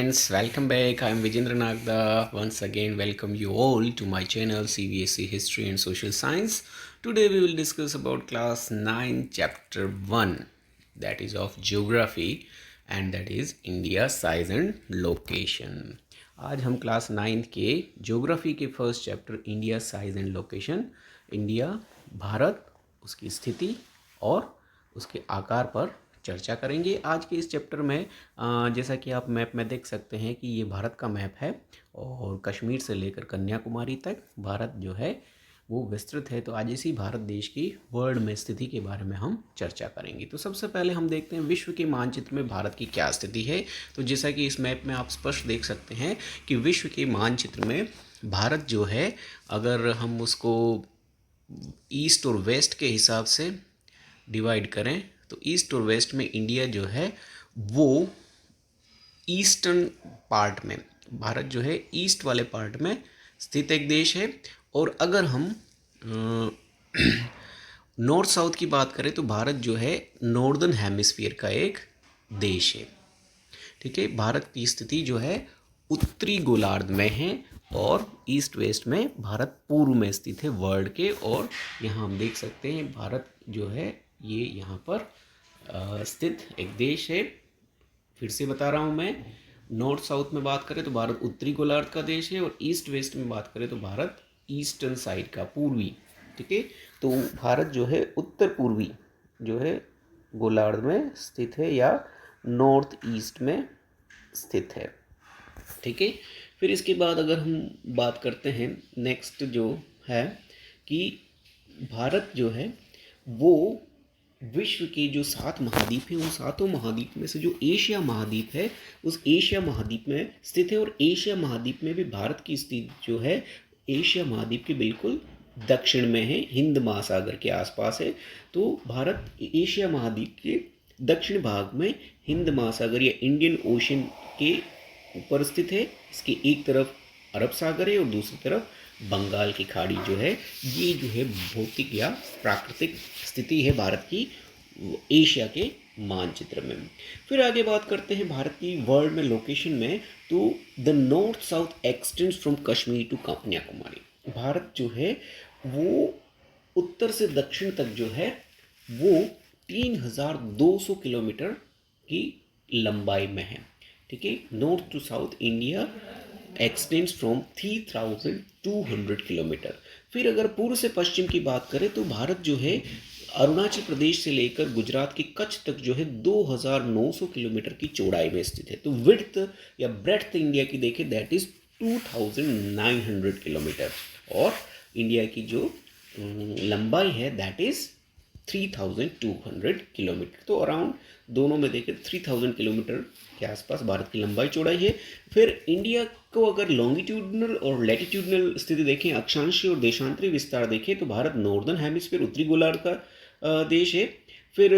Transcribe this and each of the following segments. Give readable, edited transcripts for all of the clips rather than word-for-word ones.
friends, welcome back. I am Vijendra Nagda. Once again, welcome you all to my channel CBSE History and Social Science. Today we will discuss about class 9 chapter 1, that is of geography, and that is India size and location. आज हम class 9 के geography के first chapter India size and location, India Bharat, उसकी स्थिति और उसके आकार पर चर्चा करेंगे। आज के इस चैप्टर में जैसा कि आप मैप में देख सकते हैं कि ये भारत का मैप है और कश्मीर से लेकर कन्याकुमारी तक भारत जो है वो विस्तृत है। तो आज इसी भारत देश की वर्ल्ड में स्थिति के बारे में हम चर्चा करेंगे। तो सबसे पहले हम देखते हैं विश्व के मानचित्र में भारत की क्या स्थिति है। तो जैसा कि इस मैप में आप स्पष्ट देख सकते हैं कि विश्व के मानचित्र में भारत जो है, अगर हम उसको ईस्ट और वेस्ट के हिसाब से डिवाइड करें तो ईस्ट और वेस्ट में इंडिया जो है वो ईस्टर्न पार्ट में, भारत जो है ईस्ट वाले पार्ट में स्थित एक देश है। और अगर हम नॉर्थ साउथ की बात करें तो भारत जो है नॉर्दर्न हेमिस्फीयर का एक देश है। ठीक है, भारत की स्थिति जो है उत्तरी गोलार्ध में है और ईस्ट वेस्ट में भारत पूर्व में स्थित है वर्ल्ड के। और यहाँ हम देख सकते हैं भारत जो है ये यहाँ पर स्थित एक देश है। फिर से बता रहा हूँ मैं, नॉर्थ साउथ में बात करें तो भारत उत्तरी गोलार्ध का देश है और ईस्ट वेस्ट में बात करें तो भारत ईस्टर्न साइड का, पूर्वी। ठीक है, तो भारत जो है उत्तर पूर्वी जो है गोलार्ध में स्थित है या नॉर्थ ईस्ट में स्थित है। ठीक है, फिर इसके बाद अगर हम बात करते हैं नेक्स्ट जो है कि भारत जो है वो विश्व के जो 7 महाद्वीप हैं उन 7 महाद्वीप में से जो एशिया महाद्वीप है उस एशिया महाद्वीप में स्थित है। और एशिया महाद्वीप में भी भारत की स्थिति जो है एशिया महाद्वीप के बिल्कुल दक्षिण में है, हिंद महासागर के आसपास है। तो भारत एशिया महाद्वीप के दक्षिण भाग में हिंद महासागर या इंडियन ओशन के ऊपर स्थित है। इसके एक तरफ अरब सागर है और दूसरी तरफ बंगाल की खाड़ी जो है, ये जो है भौतिक या प्राकृतिक स्थिति है भारत की एशिया के मानचित्र में। फिर आगे बात करते हैं भारत की वर्ल्ड में लोकेशन में। तो the north south extends from Kashmir to Kanyakumari. Bharat जो है वो उत्तर से दक्षिण तक जो है वो 3200 किलोमीटर की लंबाई में है। ठीक है, north to south India extends from 3200 kilometre. फिर अगर पूर्व से पश्चिम की बात करें तो भारत जो है अरुणाचल प्रदेश से लेकर गुजरात के कच्छ तक जो है 2900 किलोमीटर की चौड़ाई में स्थित है। तो विड्थ या ब्रेड्थ इंडिया की देखें दैट इज 2900 किलोमीटर और इंडिया की जो लंबाई है दैट इज 3200 किलोमीटर। तो अराउंड दोनों में देखें 3000 किलोमीटर के आसपास भारत की लंबाई चौड़ाई है। फिर इंडिया को अगर लॉन्गिट्यूडनल और लैटिट्यूडनल स्थिति देखें, अक्षांशीय और देशांतरी विस्तार देखें तो भारत नॉर्दर्न हेमिस्फीयर उत्तरी गोलार्ध का देश है। फिर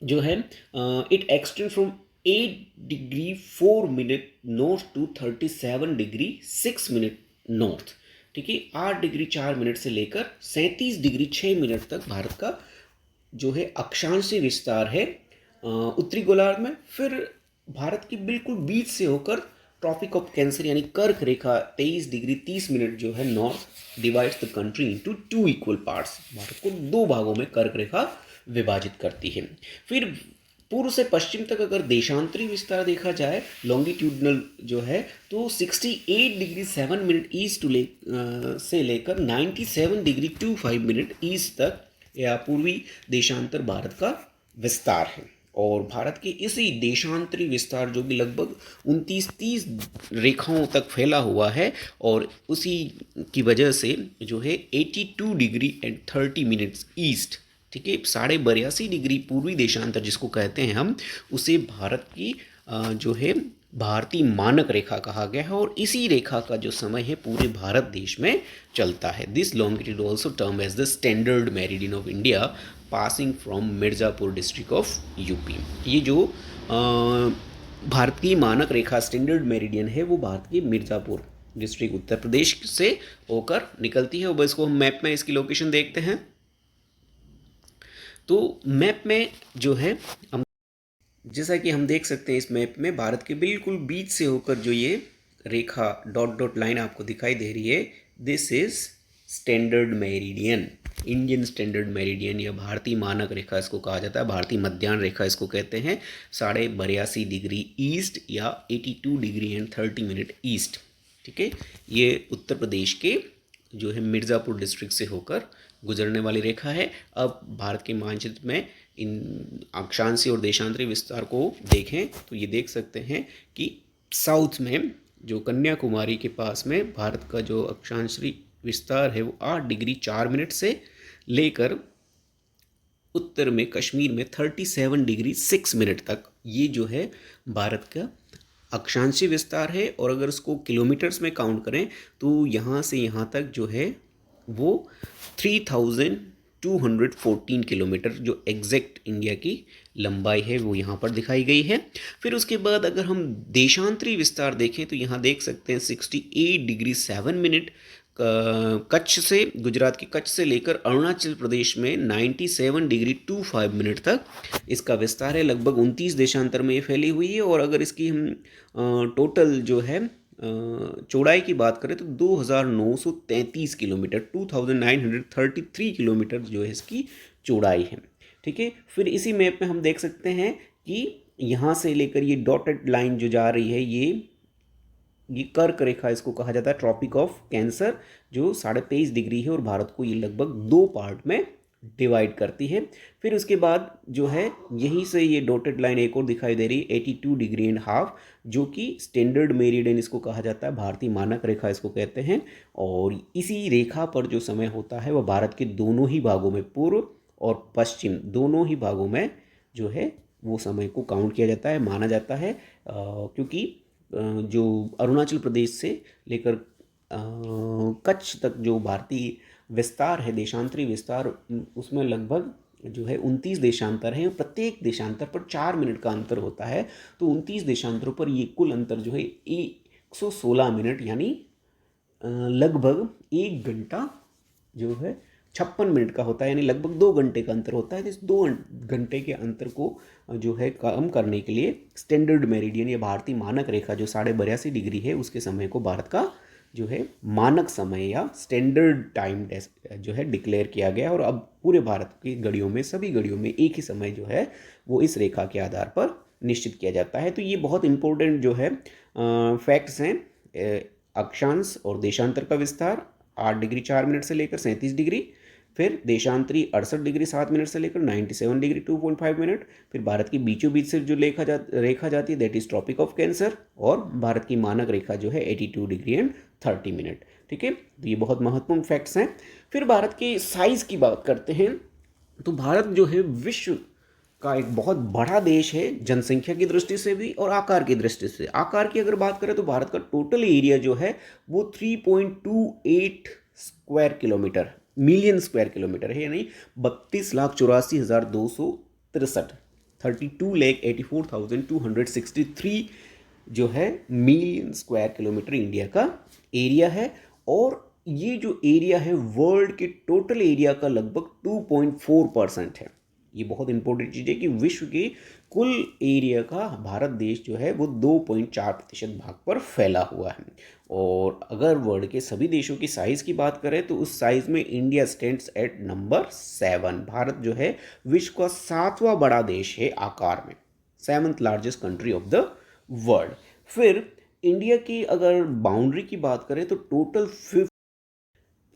जो है it extend from 8 degree 4 minute north to 37 degree 6 minute north. ठीक है, 8 डिग्री 4 मिनट से लेकर 37 डिग्री 6 मिनट तक भारत का जो है अक्षांशीय विस्तार है उत्तरी गोलार्ध में। फिर भारत की बिल्कुल बीच से होकर ट्रॉपिक ऑफ कैंसर यानी कर्क रेखा 23 डिग्री 30 मिनट जो है north divides the country into 2 equal parts. Bharat को 2 भागों में कर्क रेखा विभाजित करती है। फिर पूर्व से पश्चिम तक अगर देशांतरी विस्तार देखा जाए लॉन्गिट्यूडनल जो है तो 68 डिग्री 7 मिनट ईस्ट से लेकर 97 डिग्री 25 मिनट ईस्ट तक या पूर्वी देशांतर भारत का विस्तार है। और भारत के इसी देशांतरी विस्तार जो कि लगभग 29-30 रेखाओं तक फैला हुआ है और उसी की वजह से जो है 82 डिग्री एंड 30 मिनट्स ईस्ट, ठीक है, 82.5 डिग्री पूर्वी देशांतर जिसको कहते हैं हम, उसे भारत की जो है भारतीय मानक रेखा कहा गया है और इसी रेखा का जो समय है पूरे भारत देश में चलता है। This longitude also term as the standard meridian of India passing from Mirzapur district of UP. ये जो भारतीय मानक रेखा स्टैंडर्ड मेरिडियन है वो भारत के मिर्ज़ापुर डिस्ट्रिक्ट उत्तर प्रदेश से होकर निकलती है। और इसको हम मैप में इसकी लोकेशन देखते हैं। तो मैप में जो है हम जैसा कि हम देख सकते हैं इस मैप में, भारत के बिल्कुल बीच से होकर जो ये रेखा डॉट डॉट लाइन आपको दिखाई दे रही है, this is standard meridian, Indian standard meridian या भारतीय मानक रेखा इसको कहा जाता है, भारतीय मध्याह्न रेखा इसको कहते हैं। 82.5 ईस्ट या 82 डिग्री एंड 30 मिनट ईस्ट। ठीक है, ये उत्तर प्रदेश के जो है मिर्ज़ापुर डिस्ट्रिक्ट से होकर गुजरने वाली रेखा है। अब भारत के मानचित्र में इन अक्षांशीय और देशांतरी विस्तार को देखें तो ये देख सकते हैं कि साउथ में जो कन्याकुमारी के पास में भारत का जो अक्षांशीय विस्तार है वो 8 डिग्री 4 मिनट से लेकर उत्तर में कश्मीर में 37 डिग्री 6 मिनट तक ये जो है भारत का अक्षांशीय विस्तार है। और अगर उसको किलोमीटर्स में काउंट करें तो यहाँ से यहाँ तक जो है वो 3214 किलोमीटर जो एग्जैक्ट इंडिया की लंबाई है वो यहाँ पर दिखाई गई है। फिर उसके बाद अगर हम देशांतरी विस्तार देखें तो यहाँ देख सकते हैं 68 डिग्री 7 मिनट कच्छ से, गुजरात के कच्छ से लेकर अरुणाचल प्रदेश में 97 डिग्री 25 मिनट तक इसका विस्तार है। लगभग 29 देशांतर में ये फैली हुई है। और अगर इसकी हम टोटल जो है चौड़ाई की बात करें तो 2933 किलोमीटर, 2933 किलोमीटर जो है इसकी चौड़ाई है। ठीक है, फिर इसी मैप में हम देख सकते हैं कि यहाँ से लेकर ये डॉटेड लाइन जो जा रही है ये कर्क रेखा इसको कहा जाता है, ट्रॉपिक ऑफ कैंसर, जो 23.5 डिग्री है और भारत को ये लगभग 2 पार्ट में डिवाइड करती है। फिर उसके बाद जो है यहीं से ये डॉटेड लाइन एक और दिखाई दे रही है 82 डिग्री एंड हाफ, जो कि स्टैंडर्ड मेरिडियन इसको कहा जाता है, भारतीय मानक रेखा इसको कहते हैं। और इसी रेखा पर जो समय होता है वह भारत के दोनों ही भागों में, पूर्व और पश्चिम दोनों ही भागों में जो है वो समय को काउंट किया जाता है, माना जाता है। क्योंकि जो अरुणाचल प्रदेश से लेकर कच्छ तक जो भारतीय विस्तार है, देशांतरी विस्तार, उसमें लगभग जो है 29 देशांतर हैं। प्रत्येक देशांतर पर 4 मिनट का अंतर होता है। तो 29 देशांतरों पर ये कुल अंतर जो है 116 मिनट यानी लगभग 1 घंटा जो है 56 मिनट का होता है, यानी लगभग 2 घंटे का अंतर होता है। तो इस 2 घंटे के अंतर को जो है कम करने के लिए स्टैंडर्ड मेरिडियन या भारतीय मानक रेखा जो 82.5 डिग्री है उसके समय को भारत का जो है मानक समय या स्टैंडर्ड टाइम जो है डिक्लेयर किया गया। और अब पूरे भारत की घड़ियों में, सभी घड़ियों में एक ही समय जो है वो इस रेखा के आधार पर निश्चित किया जाता है। तो ये बहुत इंपॉर्टेंट जो है फैक्ट्स हैं। अक्षांश और देशांतर का विस्तार 8 डिग्री 4 मिनट से लेकर 37 डिग्री, फिर देशांतरी 68 डिग्री 7 मिनट से लेकर 97 डिग्री 2.5 मिनट, फिर भारत की बीचों बीच से जो रेखा जाती है that is tropic of cancer, और भारत की मानक रेखा जो है 82 डिग्री एंड 30 मिनट। ठीक है, तो ये बहुत महत्वपूर्ण फैक्ट्स हैं। फिर भारत के साइज की बात करते हैं तो भारत जो है विश्व का एक बहुत बड़ा देश है, जनसंख्या की दृष्टि से भी और आकार की दृष्टि से। आकार की अगर बात करें तो भारत का टोटल एरिया जो है वो 3.28 square kilometre, million square kilometre है, यानी 32,84,263, 32,84,263 जो है मिलियन स्क्वायर किलोमीटर इंडिया का एरिया है। और ये जो एरिया है वर्ल्ड के टोटल एरिया का लगभग 2.4% है। ये बहुत इंपॉर्टेंट चीज़ है कि विश्व के कुल एरिया का भारत देश जो है वो 2.4% भाग पर फैला हुआ है। और अगर वर्ल्ड के सभी देशों की साइज़ की बात करें तो उस साइज़ में India stands eight number 7। Bharat जो है विश्व का 7वां बड़ा देश है आकार में, 7th largest country of the world. फिर इंडिया की अगर बाउंड्री की बात करें तो टोटल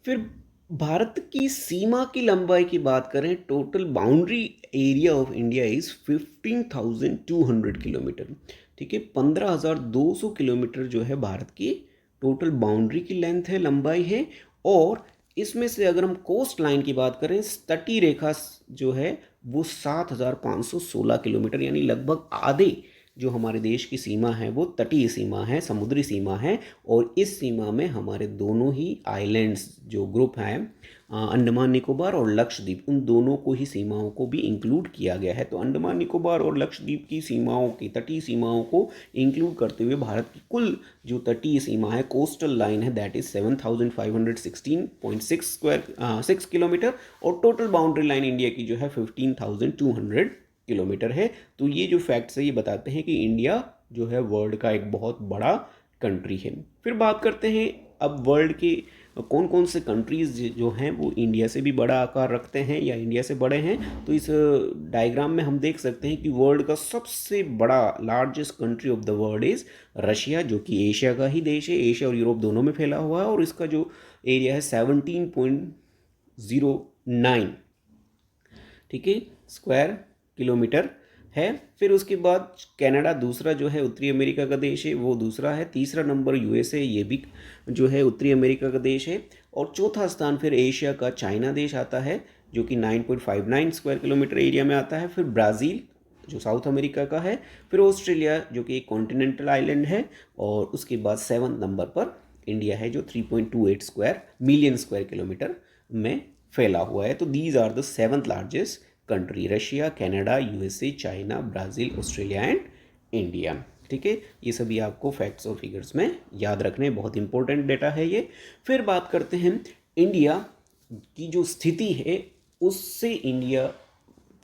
फिर भारत की सीमा की लंबाई की बात करें, total boundary area of India is 15,200 kilometre. ठीक है, 15,200 किलोमीटर जो है भारत की टोटल बाउंड्री की लेंथ है, लंबाई है। और इसमें से अगर हम कोस्ट लाइन की बात करें, तटीय रेखा जो है वो 7,516 किलोमीटर, यानी लगभग आधे जो हमारे देश की सीमा है वो तटीय सीमा है, समुद्री सीमा है। और इस सीमा में हमारे दोनों ही आइलैंड्स जो ग्रुप हैं, अंडमान निकोबार और लक्षद्वीप, उन दोनों को ही सीमाओं को भी इंक्लूड किया गया है। तो अंडमान निकोबार और लक्षद्वीप की सीमाओं की, तटीय सीमाओं को इंक्लूड करते हुए भारत की कुल जो तटीय सीमा है, कोस्टल लाइन है, दैट इज 7,516.6 किलोमीटर। और टोटल बाउंड्री लाइन इंडिया की जो है 15,200 किलोमीटर है। तो ये जो फैक्ट्स है ये बताते हैं कि इंडिया जो है वर्ल्ड का एक बहुत बड़ा कंट्री है। फिर बात करते हैं अब वर्ल्ड के कौन कौन से कंट्रीज़ जो हैं वो इंडिया से भी बड़ा आकार रखते हैं या इंडिया से बड़े हैं। तो इस डायग्राम में हम देख सकते हैं कि वर्ल्ड का सबसे बड़ा largest country of the world is Russia, जो कि एशिया का ही देश है। एशिया और यूरोप दोनों में फैला हुआ है और इसका जो एरिया है 17.09, ठीक है, स्क्वायर किलोमीटर है। फिर उसके बाद कनाडा दूसरा जो है उत्तरी अमेरिका का देश है, वो दूसरा है। तीसरा नंबर यूएसए, ये भी जो है उत्तरी अमेरिका का देश है। और चौथा स्थान फिर एशिया का चाइना देश आता है, जो कि 9.59 स्क्वायर किलोमीटर एरिया में आता है। फिर ब्राज़ील जो साउथ अमेरिका का है। फिर ऑस्ट्रेलिया जो कि एक कॉन्टिनेंटल आइलैंड है। और उसके बाद 7th नंबर पर इंडिया है, जो 3.28 स्क्वायर मिलियन स्क्वायर किलोमीटर में फैला हुआ है। तो these are the 7th largest country, Russia, Canada, USA, China, Brazil, Australia and India. ठीक है, ये सभी आपको फैक्ट्स और फिगर्स में याद रखने, बहुत इंपॉर्टेंट डेटा है ये। फिर बात करते हैं इंडिया की जो स्थिति है उससे इंडिया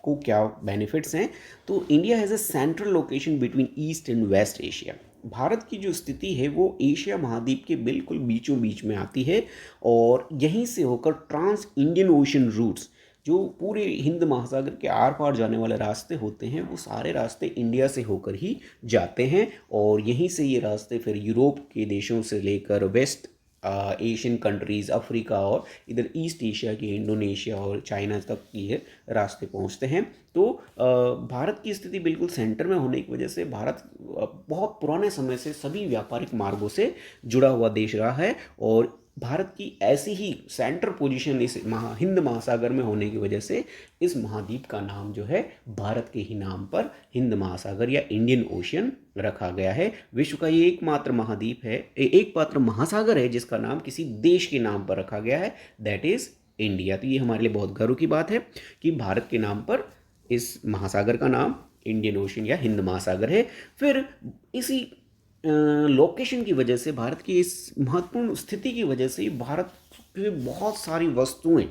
को क्या बेनिफिट्स हैं। तो India has a central location between east and west Asia. Bharat की जो स्थिति है वो एशिया महाद्वीप के बिल्कुल बीचों बीच में आती है और यहीं से होकर ट्रांस इंडियन ओशन रूट्स, जो पूरे हिंद महासागर के आर पार जाने वाले रास्ते होते हैं, वो सारे रास्ते इंडिया से होकर ही जाते हैं। और यहीं से ये रास्ते फिर यूरोप के देशों से लेकर वेस्ट एशियन कंट्रीज़, अफ्रीका और इधर ईस्ट एशिया की इंडोनेशिया और चाइना तक ये रास्ते पहुंचते हैं। तो भारत की स्थिति बिल्कुल सेंटर में होने की वजह से भारत बहुत पुराने समय से सभी व्यापारिक मार्गों से जुड़ा हुआ देश रहा है। और भारत की ऐसी ही सेंटर पोजीशन इस हिंद महासागर में होने की वजह से इस महाद्वीप का नाम जो है भारत के ही नाम पर हिंद महासागर या इंडियन ओशियन रखा गया है। विश्व का ये एकमात्र महाद्वीप है, एकमात्र महासागर है जिसका नाम किसी देश के नाम पर रखा गया है, दैट इज इंडिया। तो ये हमारे लिए बहुत गर्व की बात है कि भारत के नाम पर इस महासागर का नाम इंडियन ओशियन या हिंद महासागर है। फिर इसी लोकेशन की वजह से, भारत की इस महत्वपूर्ण स्थिति की वजह से भारत की बहुत सारी वस्तुएं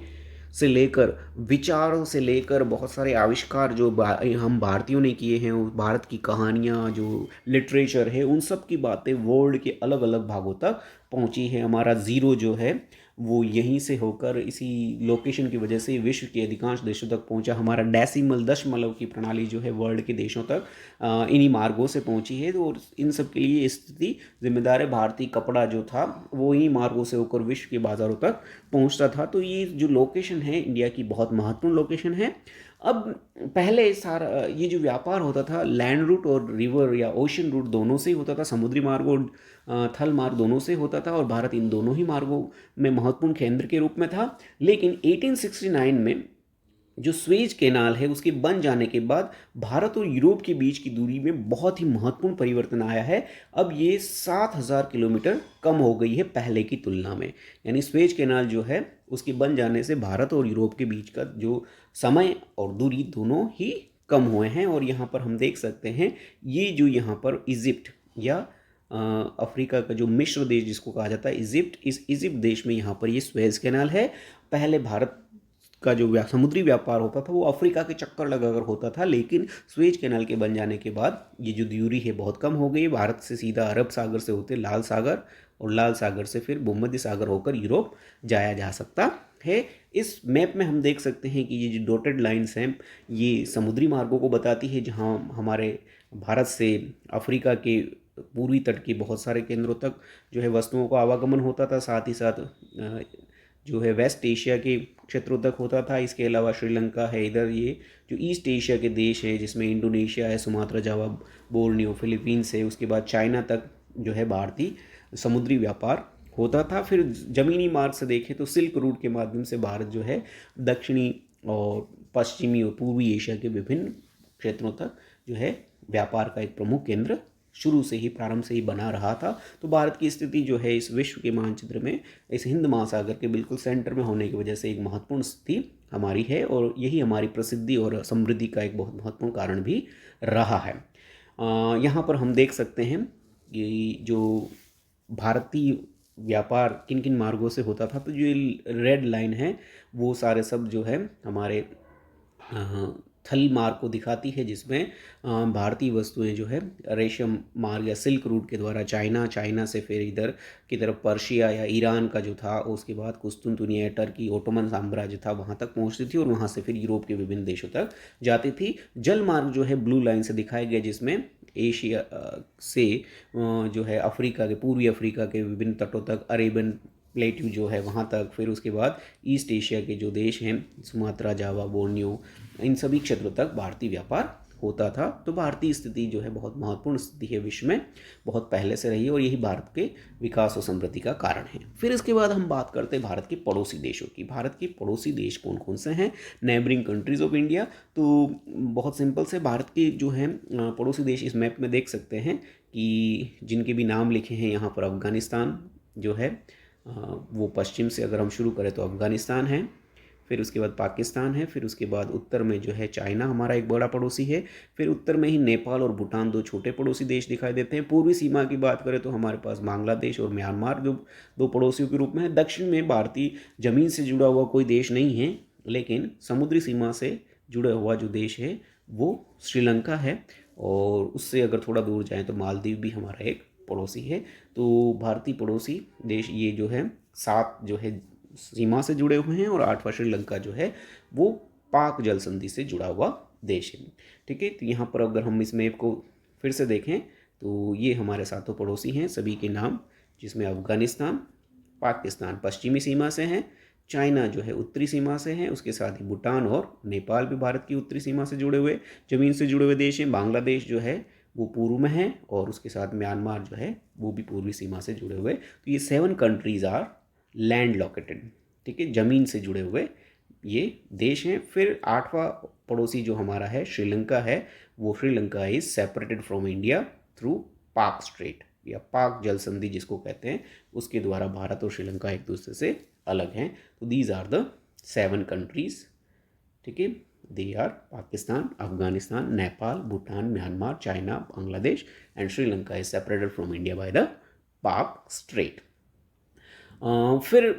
से लेकर, विचारों से लेकर बहुत सारे आविष्कार जो हम भारतीयों ने किए हैं, भारत की कहानियाँ, जो लिटरेचर है, उन सब की बातें वर्ल्ड के अलग अलग भागों तक पहुँची है। हमारा ज़ीरो जो है वो यहीं से होकर इसी लोकेशन की वजह से विश्व के अधिकांश देशों तक पहुंचा। हमारा डेसिमल, दशमलव की प्रणाली जो है वर्ल्ड के देशों तक इन्हीं मार्गों से पहुंची है। तो इन सब के लिए स्थिति जिम्मेदार है। भारतीय कपड़ा जो था वो इन्हीं मार्गों से होकर विश्व के बाज़ारों तक पहुंचता था। तो ये जो लोकेशन है इंडिया की बहुत महत्वपूर्ण लोकेशन है। अब पहले सारा ये जो व्यापार होता था लैंड रूट और रिवर या ओशन रूट दोनों से ही होता था, समुद्री मार्ग और थल मार्ग दोनों से होता था और भारत इन दोनों ही मार्गों में महत्वपूर्ण केंद्र के रूप में था। लेकिन 1869 में जो स्वेज कैनाल है उसके बन जाने के बाद भारत और यूरोप के बीच की दूरी में बहुत ही महत्वपूर्ण परिवर्तन आया है। अब ये 7,000 किलोमीटर कम हो गई है पहले की तुलना में। यानी स्वेज कैनाल जो है उसके बन जाने से भारत और यूरोप के बीच का जो समय और दूरी दोनों ही कम हुए हैं। और यहाँ पर हम देख सकते हैं ये जो यहाँ पर इजिप्ट या अफ्रीका का जो मिस्र देश जिसको कहा जाता है इजिप्ट, इस इजिप्ट देश में यहाँ पर ये स्वेज कैनाल है। पहले भारत का जो समुद्री व्यापार होता था वो अफ्रीका के चक्कर लगाकर होता था, लेकिन स्वेज कैनाल के बन जाने के बाद ये जो दूरी है बहुत कम हो गई। भारत से सीधा अरब सागर से होते लाल सागर और लाल सागर से फिर भूमध्य सागर होकर यूरोप जाया जा सकता है। इस मैप में हम देख सकते हैं कि ये जो डॉटेड लाइंस हैं ये समुद्री मार्गों को बताती है, जहाँ हमारे भारत से अफ्रीका के पूर्वी तट के बहुत सारे केंद्रों तक जो है वस्तुओं का आवागमन होता था, साथ ही साथ जो है वेस्ट एशिया के क्षेत्रों तक होता था। इसके अलावा श्रीलंका है, इधर ये जो ईस्ट एशिया के देश हैं जिसमें इंडोनेशिया है, सुमात्रा, जावा, बोर्नियो, फिलीपींस है, उसके बाद चाइना तक जो है भारतीय समुद्री व्यापार होता था। फिर ज़मीनी मार्ग से देखें तो सिल्क रूट के माध्यम से भारत जो है दक्षिणी और पश्चिमी और पूर्वी एशिया के विभिन्न क्षेत्रों तक जो है व्यापार का एक प्रमुख केंद्र शुरू से ही, प्रारंभ से ही बना रहा था। तो भारत की स्थिति जो है इस विश्व के मानचित्र में इस हिंद महासागर के बिल्कुल सेंटर में होने की वजह से एक महत्वपूर्ण स्थिति हमारी है और यही हमारी प्रसिद्धि और समृद्धि का एक बहुत महत्वपूर्ण कारण भी रहा है। यहाँ पर हम देख सकते हैं कि जो भारतीय व्यापार किन किन मार्गों से होता था, तो जो रेड लाइन है वो सारे सब जो है हमारे थल मार्ग को दिखाती है, जिसमें भारतीय वस्तुएं जो है रेशम मार्ग या सिल्क रूट के द्वारा चाइना से फिर इधर की तरफ पर्शिया या ईरान का जो था, उसके बाद कुस्तुनतुनिया, टर्की, ओटोमन साम्राज्य था, वहाँ तक पहुँचती थी और वहाँ से फिर यूरोप के विभिन्न देशों तक जाती थी। जल मार्ग जो है ब्लू लाइन से दिखाया गया, जिसमें एशिया से जो है अफ्रीका के, पूर्वी अफ्रीका के विभिन्न तटों तक, अरेबियन प्लेट्यू जो है वहाँ तक, फिर उसके बाद ईस्ट एशिया के जो देश हैं, सुमात्रा, जावा, बोर्नियो, इन सभी क्षेत्रों तक भारतीय व्यापार होता था। तो भारतीय स्थिति जो है बहुत महत्वपूर्ण स्थिति है, विश्व में बहुत पहले से रही है और यही भारत के विकास और समृद्धि का कारण है। फिर इसके बाद हम बात करते हैं भारत के पड़ोसी देशों की। भारत के पड़ोसी देश कौन कौन से हैं? Neighbouring countries of India. तो बहुत सिंपल से भारत के जो हैं पड़ोसी देश इस मैप में देख सकते हैं कि जिनके भी नाम लिखे हैं यहाँ पर। अफगानिस्तान जो है वो पश्चिम से अगर हम शुरू करें तो अफगानिस्तान है, फिर उसके बाद पाकिस्तान है, फिर उसके बाद उत्तर में जो है चाइना हमारा एक बड़ा पड़ोसी है, फिर उत्तर में ही नेपाल और भूटान दो छोटे पड़ोसी देश दिखाई देते हैं। पूर्वी सीमा की बात करें तो हमारे पास बांग्लादेश और म्यांमार जो दो पड़ोसियों के रूप में है। दक्षिण में भारतीय जमीन से जुड़ा हुआ कोई देश नहीं है, लेकिन समुद्री सीमा से जुड़ा हुआ जो देश है वो श्रीलंका है, और उससे अगर थोड़ा दूर जाएँ तो मालदीव भी हमारा एक पड़ोसी है। तो भारतीय पड़ोसी देश ये जो है 7 जो है सीमा से जुड़े हुए हैं, और 8वां श्रीलंका जो है वो पाक जल संधि से जुड़ा हुआ देश है। ठीक है, तो यहाँ पर अगर हम इस मैप को फिर से देखें तो ये हमारे 7 पड़ोसी हैं, सभी के नाम, जिसमें अफगानिस्तान, पाकिस्तान पश्चिमी सीमा से हैं, चाइना जो है उत्तरी सीमा से हैं, उसके साथ ही भूटान और नेपाल भी भारत की उत्तरी सीमा से जुड़े हुए, ज़मीन से जुड़े हुए देश हैं। बांग्लादेश जो है वो पूर्व में है, और उसके साथ म्यांमार जो है वो भी पूर्वी सीमा से जुड़े हुए। तो ये 7 कंट्रीज़ आर लैंड लॉकेटेड। ठीक है, ज़मीन से जुड़े हुए ये देश हैं। फिर 8वां पड़ोसी जो हमारा है श्रीलंका है, वो Sri Lanka is separated from India through पाक स्ट्रेट या पाक जल संधि जिसको कहते हैं, उसके द्वारा भारत और श्रीलंका एक दूसरे से अलग हैं। तो दीज आर द 7 कंट्रीज़। ठीक है, they are Pakistan, Afghanistan, Nepal, Bhutan, Myanmar, China, Bangladesh, and Sri Lanka is separated from India by the Palk strait. फिर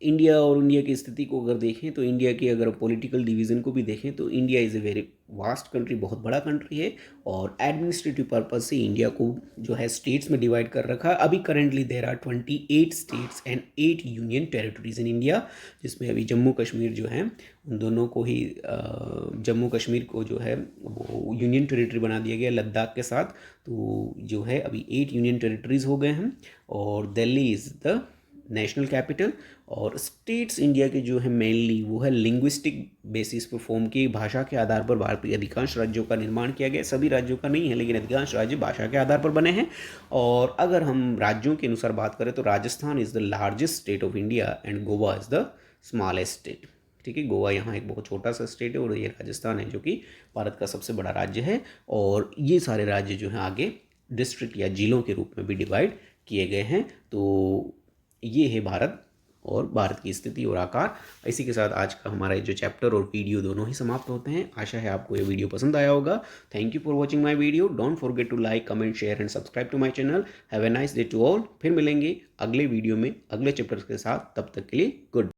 इंडिया और इंडिया की स्थिति को अगर देखें तो इंडिया की अगर पॉलिटिकल डिवीज़न को भी देखें तो India is a very vast country, बहुत बड़ा कंट्री है, और एडमिनिस्ट्रेटिव पर्पज से इंडिया को जो है स्टेट्स में डिवाइड कर रखा है। अभी currently there are 28 states and 8 union territories in India, जिसमें अभी जम्मू कश्मीर जो है उन दोनों को ही जम्मू कश्मीर को जो है वो यूनियन टेरिटरी बना दिया गया लद्दाख के साथ। तो जो है अभी 8 यूनियन टेरिटरीज हो गए हैं, और Delhi is the national capital. और स्टेट्स इंडिया के जो है मेनली वो है लिंग्विस्टिक बेसिस पर फॉर्म की, भाषा के आधार पर भारत के अधिकांश राज्यों का निर्माण किया गया। सभी राज्यों का नहीं है, लेकिन अधिकांश राज्य भाषा के आधार पर बने हैं। और अगर हम राज्यों के अनुसार बात करें तो Rajasthan is the largest state of India and Goa is the smallest state. ठीक है, गोवा यहाँ एक बहुत छोटा सा स्टेट है, और ये राजस्थान है जो कि भारत का सबसे बड़ा राज्य है। और ये सारे राज्य जो हैं आगे डिस्ट्रिक्ट या जिलों के रूप में भी डिवाइड किए गए हैं। तो ये है भारत और भारत की स्थिति और आकार। इसी के साथ आज का हमारा जो चैप्टर और वीडियो दोनों ही समाप्त होते हैं। आशा है आपको ये वीडियो पसंद आया होगा। Thank you for watching my video. Don't forget to like, comment, share and subscribe to my channel. Have a nice day to all. फिर मिलेंगे अगले वीडियो में अगले चैप्टर के साथ। तब तक के लिए गुड।